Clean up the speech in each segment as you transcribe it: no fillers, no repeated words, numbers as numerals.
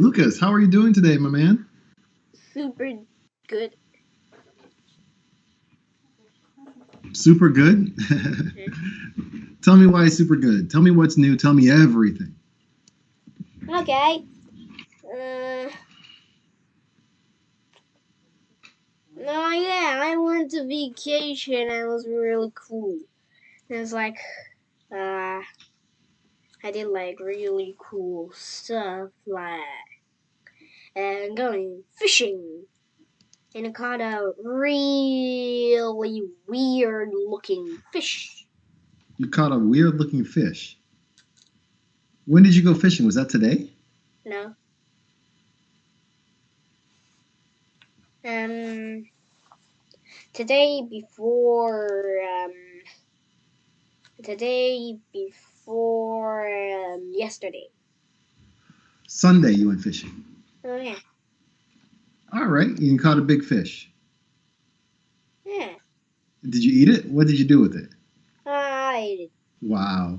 Lucas, how are you doing today, my man? Super good. Super good? Tell me why it's super good. Tell me what's new. Tell me everything. Okay. Uh, no, yeah, I went to vacation and it was really cool. It was like, uh, I did like really cool stuff, like going fishing. And I caught a really weird looking fish. You caught a weird looking fish. When did you go fishing? Was that today? No. Um, today before, yesterday. Sunday you went fishing. Oh yeah. All right. You caught a big fish. Yeah. Did you eat it? What did you do with it? I ate it. Wow.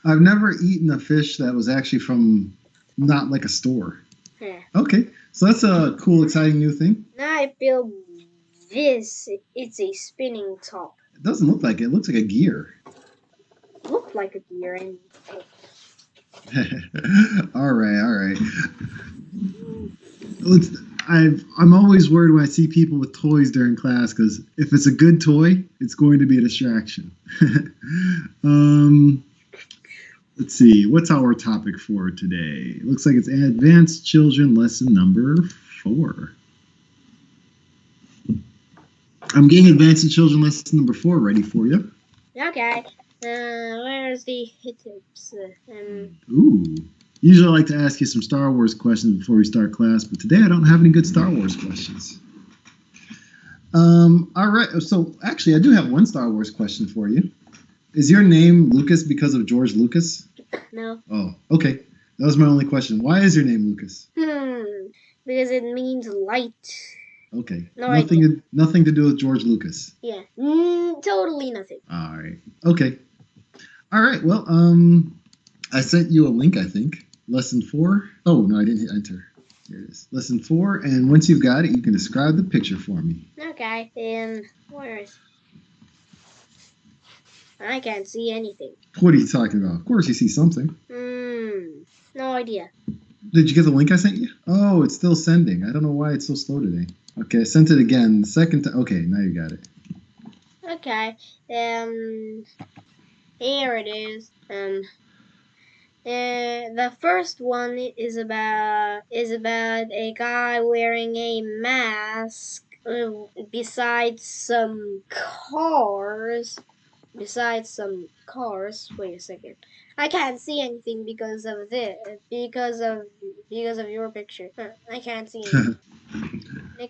I've never eaten a fish that was actually from not like a store. Yeah. Okay. So that's a cool, exciting new thing. Now I feel this. It's a spinning top. It doesn't look like it. It looks like a gear. Looked like a gear and. All right. Let's. I'm always worried when I see people with toys during class because if it's a good toy, it's going to be a distraction. Let's see. What's our topic for today? Looks like it's Advanced Children lesson number 4. I'm getting Advanced Children lesson number 4 ready for you. Okay. Where's the tips? Ooh. Usually I like to ask you some Star Wars questions before we start class, but today I don't have any good Star Wars questions. All right. So actually, I do have one Star Wars question for you. Is your name Lucas because of George Lucas? No. Oh, okay. That was my only question. Why is your name Lucas? Because it means light. Okay. No nothing to do with George Lucas. Yeah. Totally nothing. All right. Okay. All right. Well, I sent you a link, I think. Lesson 4. Oh, no, I didn't hit enter. Here it is. Lesson 4. And once you've got it, you can describe the picture for me. Okay. Where is... I can't see anything. What are you talking about? Of course you see something. No idea. Did you get the link I sent you? Oh, it's still sending. I don't know why it's so slow today. Okay, I sent it again. The second time. Okay, now you got it. Okay. Here it is. The first one is about a guy wearing a mask beside some cars. Wait a second. I can't see anything because of this. Because of your picture. I can't see anything.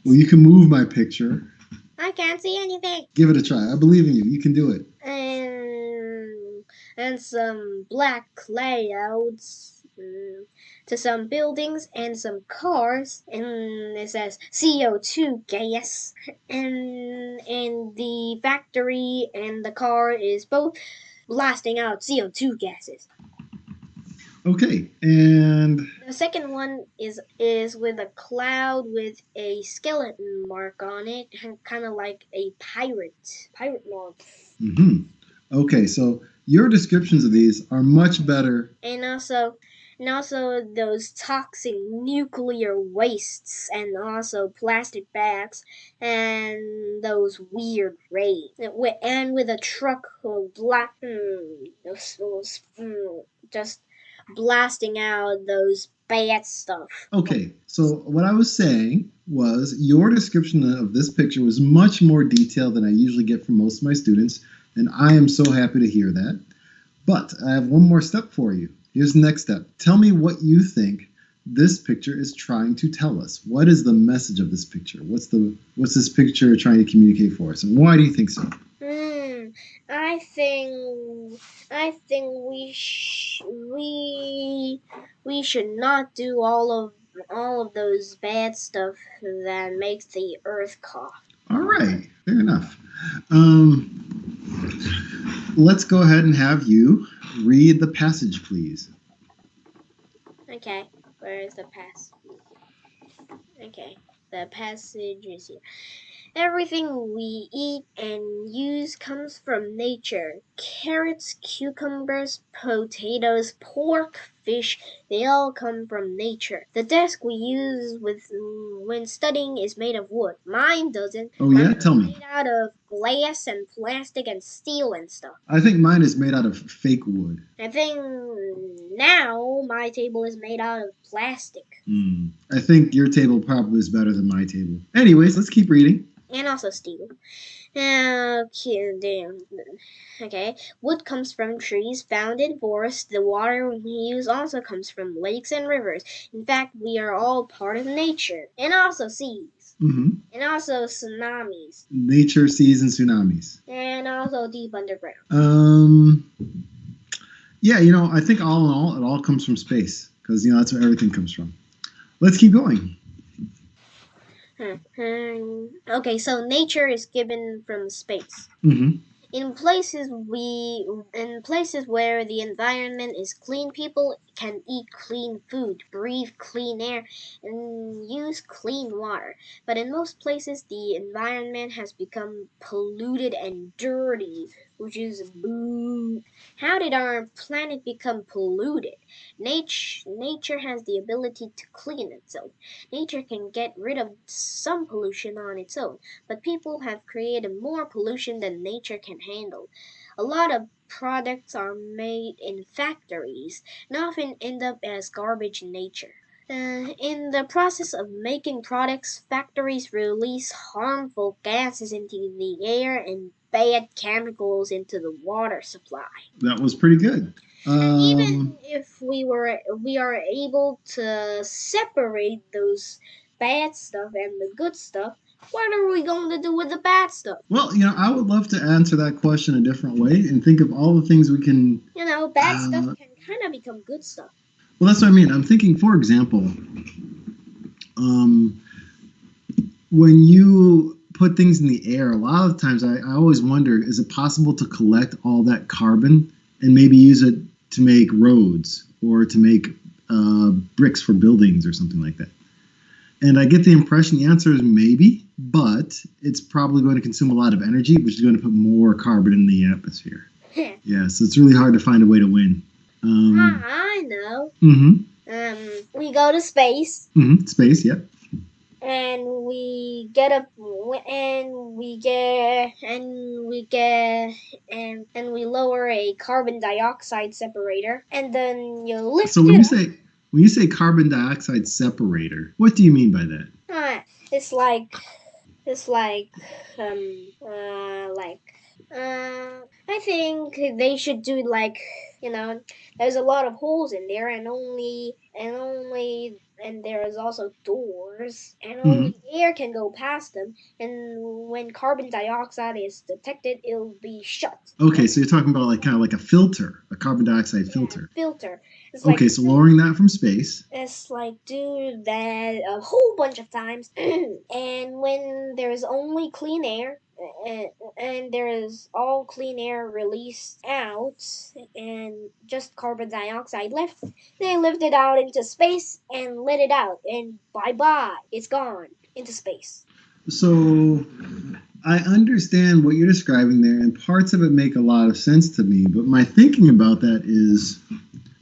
Well, you can move my picture. I can't see anything. Give it a try. I believe in you. You can do it. And some black clouds to some buildings and some cars, and it says CO2 gas, and the factory and the car is both blasting out CO2 gases. Okay, and the second one is with a cloud with a skeleton mark on it, kind of like a pirate mark. Okay, so your descriptions of these are much better. And also those toxic nuclear wastes, and also plastic bags, and those weird rays, and with a truck just blasting out those bad stuff. Okay, so what I was saying was your description of this picture was much more detailed than I usually get from most of my students, and I am so happy to hear that. But I have one more step for you. Here's the next step. Tell me what you think this picture is trying to tell us. What is the message of this picture? What's this picture trying to communicate for us, and why do you think so? I think we should not do all of those bad stuff that makes the earth cough. All right, fair enough. Let's go ahead and have you read the passage, please. Okay, where is the passage? Okay, the passage is here. Everything we eat and use comes from nature. Carrots, cucumbers, potatoes, pork, fish, they all come from nature. The desk we use when studying is made of wood. Mine doesn't. Oh yeah, Mine tell is me. made out of glass and plastic and steel and stuff. I think mine is made out of fake wood. I think now my table is made out of plastic. I think your table probably is better than my table. Anyways, let's keep reading. And also steel. Okay. Wood comes from trees found in forests. The water we use also comes from lakes and rivers. In fact, we are all part of nature. And also seas. And also tsunamis. Nature, seas, and tsunamis. And also deep underground. Yeah, I think all in all, it all comes from space because that's where everything comes from. Let's keep going. Okay, so nature is given from space. In places where the environment is clean, people can eat clean food, breathe clean air, and use clean water. But in most places, the environment has become polluted and dirty, which is boo. How did our planet become polluted? Nature has the ability to clean itself. Nature can get rid of some pollution on its own, but people have created more pollution than nature can handle. A lot of products are made in factories and often end up as garbage in nature. In the process of making products, factories release harmful gases into the air and bad chemicals into the water supply. That was pretty good. And even if we are able to separate those bad stuff and the good stuff, what are we going to do with the bad stuff? Well, I would love to answer that question a different way and think of all the things we can. Bad stuff can kind of become good stuff. Well, that's what I mean. I'm thinking, for example, when you put things in the air, a lot of times I always wonder, is it possible to collect all that carbon and maybe use it to make roads or to make bricks for buildings or something like that? And I get the impression the answer is maybe, but it's probably going to consume a lot of energy, which is going to put more carbon in the atmosphere. Yeah, so it's really hard to find a way to win. I know. We go to space. Space, yeah. And we get up, and we lower a carbon dioxide separator, and then you lift. So when you say carbon dioxide separator, what do you mean by that? It's like I think they should do there's a lot of holes in there, and there is also doors, and only air can go past them. And when carbon dioxide is detected, it'll be shut. Okay, so you're talking about kind of like a filter, a carbon dioxide filter. Filter. Okay, so lowering that from space. It's do that a whole bunch of times, and when there's only clean air, and there is all clean air released out and just carbon dioxide left, they lift it out into space and let it out, and bye-bye, it's gone into space. So I understand what you're describing there, and parts of it make a lot of sense to me, but my thinking about that is,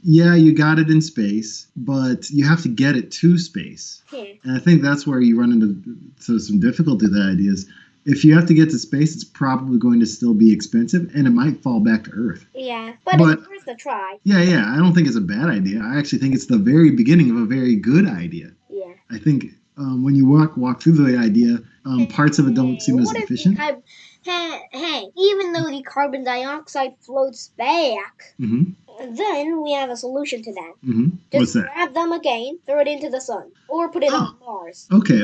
yeah, you got it in space, but you have to get it to space. And I think that's where you run into some difficulty with that idea is, if you have to get to space, it's probably going to still be expensive, and it might fall back to Earth. Yeah, but it's worth a try. Yeah, I don't think it's a bad idea. I actually think it's the very beginning of a very good idea. Yeah. I think when you walk through the idea, parts of it don't seem as efficient. Hey, even though the carbon dioxide floats back, then we have a solution to that. What's that? Grab them again, throw it into the sun, or put it on Mars. Okay.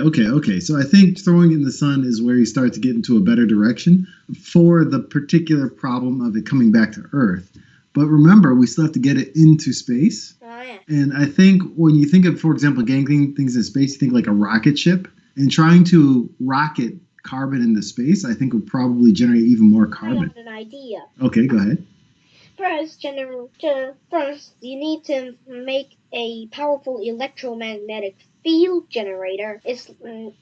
So I think throwing it in the sun is where you start to get into a better direction for the particular problem of it coming back to Earth. But remember, we still have to get it into space. Oh, yeah. And I think when you think of, for example, getting things in space, you think like a rocket ship. And trying to rocket carbon into space, I think would probably generate even more carbon. I have an idea. Okay, go ahead. First, you need to make a powerful electromagnetic field generator. It's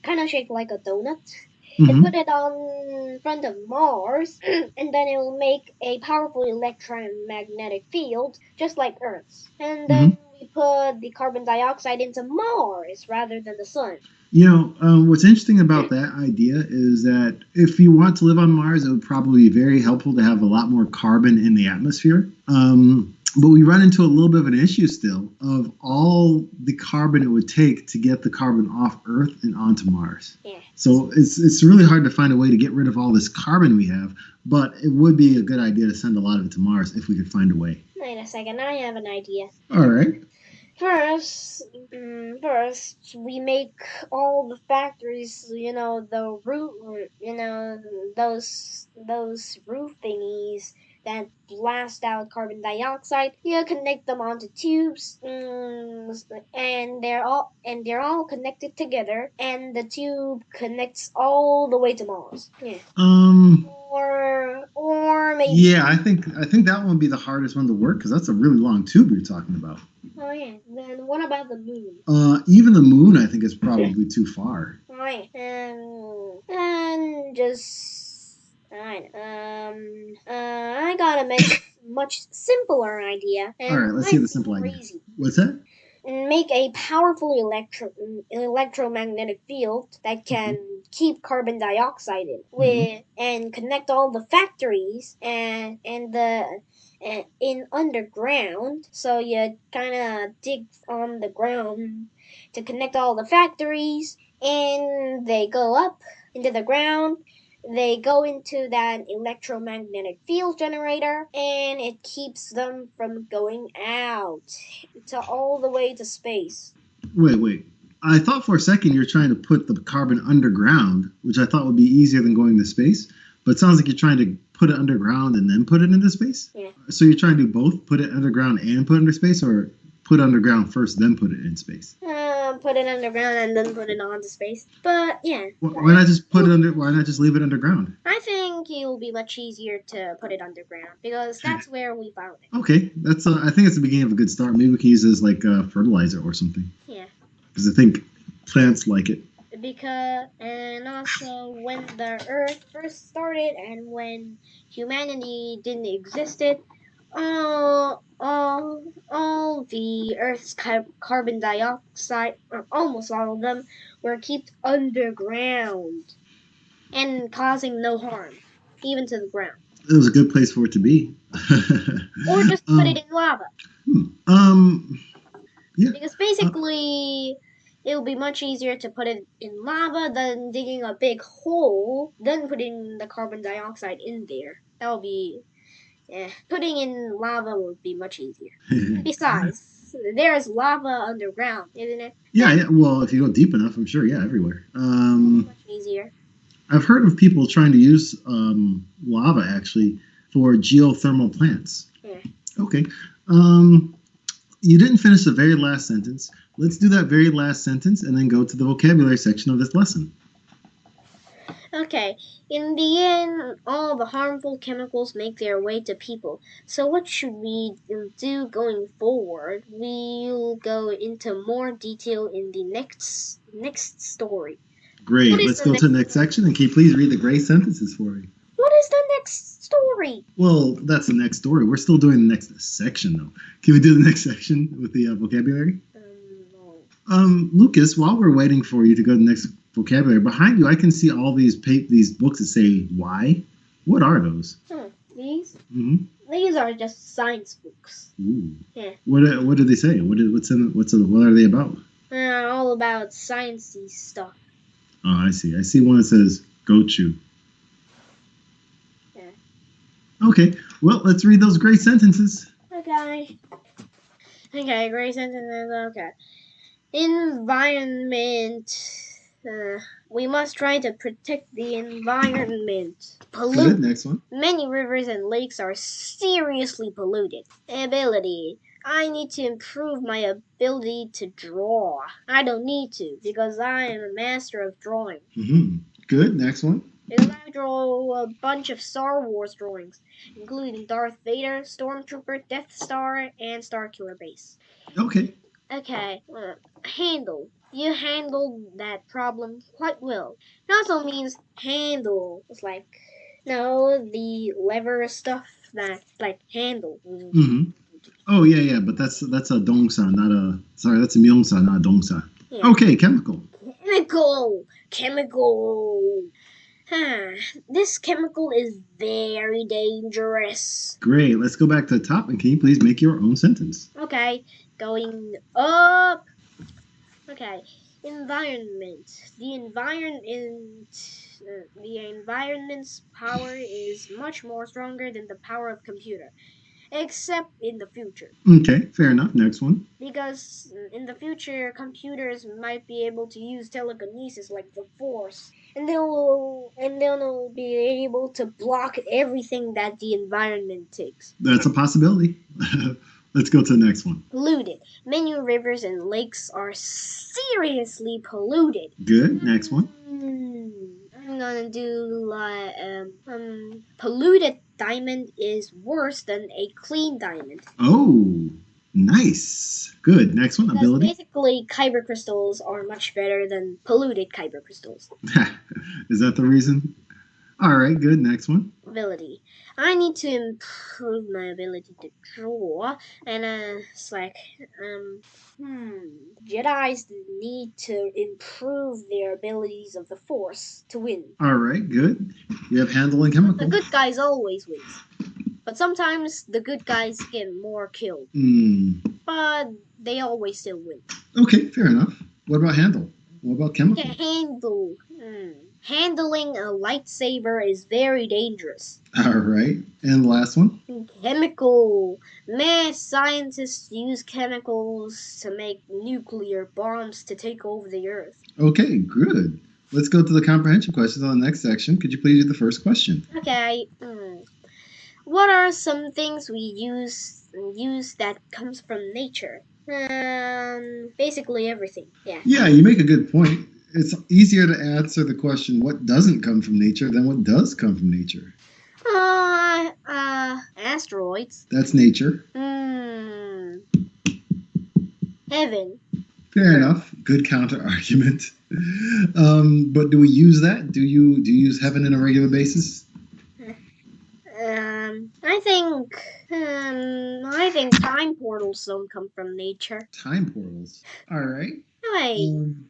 kind of shaped like a donut. And put Mm-hmm. it on front of Mars, and then it will make a powerful electromagnetic field, just like Earth's. And then Mm-hmm. we put the carbon dioxide into Mars rather than the sun. What's interesting about that idea is that if you want to live on Mars, it would probably be very helpful to have a lot more carbon in the atmosphere. But we run into a little bit of an issue still of all the carbon it would take to get the carbon off Earth and onto Mars. Yeah. So it's really hard to find a way to get rid of all this carbon we have, but it would be a good idea to send a lot of it to Mars if we could find a way. Wait a second, I have an idea. All right. First, we make all the factories, the roof, those roof thingies that blast out carbon dioxide. You connect them onto tubes, and they're all connected together, and the tube connects all the way to Mars. Yeah. Um. Or maybe. Yeah, I think that one would be the hardest one to work because that's a really long tube you're talking about. Oh yeah. Then what about the moon? Even the moon, I think, is probably too far. Oh yeah. And just alright. I got a much simpler idea, All and right, let's see might the be simple more idea. easy. What's that? Make a powerful electromagnetic field that can keep carbon dioxide and connect all the factories and in underground. So you kind of dig on the ground to connect all the factories, and they go up into the ground. They go into that electromagnetic field generator, and it keeps them from going out to all the way to space. Wait. I thought for a second you're trying to put the carbon underground, which I thought would be easier than going to space. But it sounds like you're trying to put it underground and then put it into space. Yeah. So you're trying to do both, put it underground and put it into space, or put underground first, then put it in space. Put it underground and then put it onto space. But yeah. Why not just put it under? Why not just leave it underground? I think it will be much easier to put it underground because that's where we found it. Okay, that's. I think it's the beginning of a good start. Maybe we can use it as like fertilizer or something. Yeah. Because I think plants like it. And also when the Earth first started and when humanity didn't existed, all the Earth's carbon dioxide, or almost all of them, were kept underground and causing no harm, even to the ground. It was a good place for it to be. Or just put it in lava. Yeah. Because basically, it will be much easier to put it in lava than digging a big hole, then putting the carbon dioxide in there. That will be. Putting in lava would be much easier. Besides, there's lava underground, isn't it? Yeah. Well, if you go deep enough, I'm sure. Yeah, everywhere. Much easier. I've heard of people trying to use lava actually for geothermal plants. Yeah. Okay. You didn't finish the very last sentence. Let's do that very last sentence and then go to the vocabulary section of this lesson. Okay, in the end, all the harmful chemicals make their way to people. So what should we do going forward? We'll go into more detail in the next story. Great. Let's go to the next section, and can you please read the great sentences for me? What is the next story? Well, that's the next story. We're still doing the next section, though. Can we do the next section with the vocabulary? No. Lucas, while we're waiting for you to go to the next vocabulary, behind you I can see all these books that say why. What are those? These? Mm-hmm. These are just science books. Ooh. Yeah. What do they say? What are they about? All about sciencey stuff. Oh, I see. I see one that says go chew. Yeah. Okay. Well, let's read those great sentences. Okay. Okay, great sentences. Okay. Environment. We must try to protect the environment. Good. Next one. Many rivers and lakes are seriously polluted. Ability. I need to improve my ability to draw. I don't need to because I am a master of drawing. Mm-hmm. Good. Next one. Because I draw a bunch of Star Wars drawings, including Darth Vader, Stormtrooper, Death Star, and Starkiller Base. Okay. Okay, handle. You handled that problem quite well. It also means handle. It's like no, the lever stuff that like handle. Mm-hmm. Oh yeah, but that's a dongsa, not a sorry, that's a myeongsa, not a dongsa. Yeah. Okay, chemical. Chemical. Huh. This chemical is very dangerous. Great. Let's go back to the top, and can you please make your own sentence? Okay, going up. Okay, environment. The environment's power is much more stronger than the power of computer, except in the future. Okay, fair enough. Next one. Because in the future, computers might be able to use telekinesis like the Force, and they'll be able to block everything that the environment takes. That's a possibility. Let's go to the next one. Polluted. Many rivers and lakes are seriously polluted. Good. Next one. I'm gonna do like polluted diamond is worse than a clean diamond. Oh, nice. Good. Next one. Because Ability. basically, kyber crystals are much better than polluted kyber crystals. Is that the reason? All right. Good. Next one. Ability. I need to improve my ability to draw, and it's like Jedi's need to improve their abilities of the Force to win. All right. Good. You have handling chemical. The good guys always win, but sometimes the good guys get more killed. But they always still win. Okay, fair enough. What about handle? What about chemical? Handle. Handling a lightsaber is very dangerous. All right. And the last one? Chemical. Mad scientists use chemicals to make nuclear bombs to take over the Earth. Okay, good. Let's go to the comprehension questions on the next section. Could you please do the first question? Okay. What are some things we use that comes from nature? Basically everything. Yeah. Yeah, you make a good point. It's easier to answer the question what doesn't come from nature than what does come from nature. Asteroids. That's nature. Heaven. Fair enough. Good counter argument. But do we use that? Do you use heaven on a regular basis? I think time portals don't come from nature. Time portals. All right.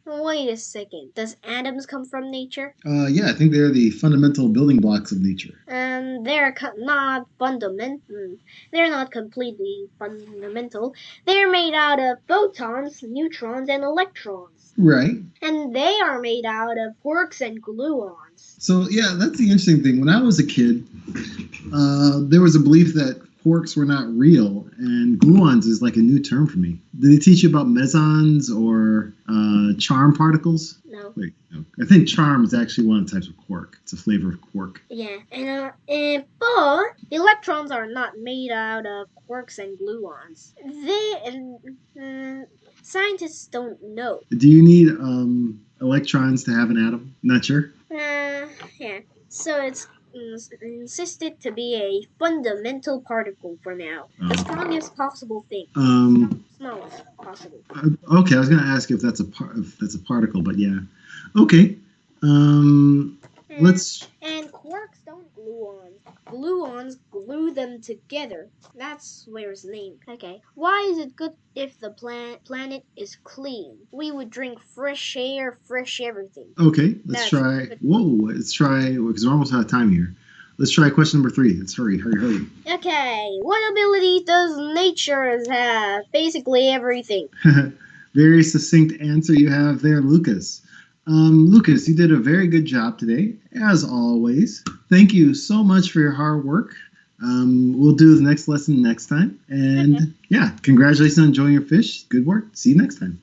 Wait a second. Does atoms come from nature? Yeah, I think they're the fundamental building blocks of nature. They're not fundamental. They're not completely fundamental. They're made out of photons, neutrons, and electrons. Right. And they are made out of quarks and gluons. So, yeah, that's the interesting thing. When I was a kid, there was a belief that quarks were not real, and gluons is like a new term for me. Did they teach you about mesons or charm particles? No. Wait, no. I think charm is actually one of the types of quark. It's a flavor of quark. Yeah, but electrons are not made out of quarks and gluons. Scientists don't know. Do you need electrons to have an atom? Not sure. Yeah. So it's insisted to be a fundamental particle for now. The strongest possible thing. Smallest possible. Okay, I was going to ask if that's a particle, but yeah. Okay. Let's. And quarks don't gluons. Gluons glue them together. That's where it's named. Okay. Why is it good if the planet is clean? We would drink fresh air, fresh everything. Okay, let's try. Let's try, because we're almost out of time here. Let's try question number 3. Let's hurry. Okay, what ability does nature have? Basically everything. Very succinct answer you have there, Lucas. Lucas, you did a very good job today, as always. Thank you so much for your hard work. We'll do the next lesson next time. And yeah, congratulations on enjoying your fish. Good work. See you next time.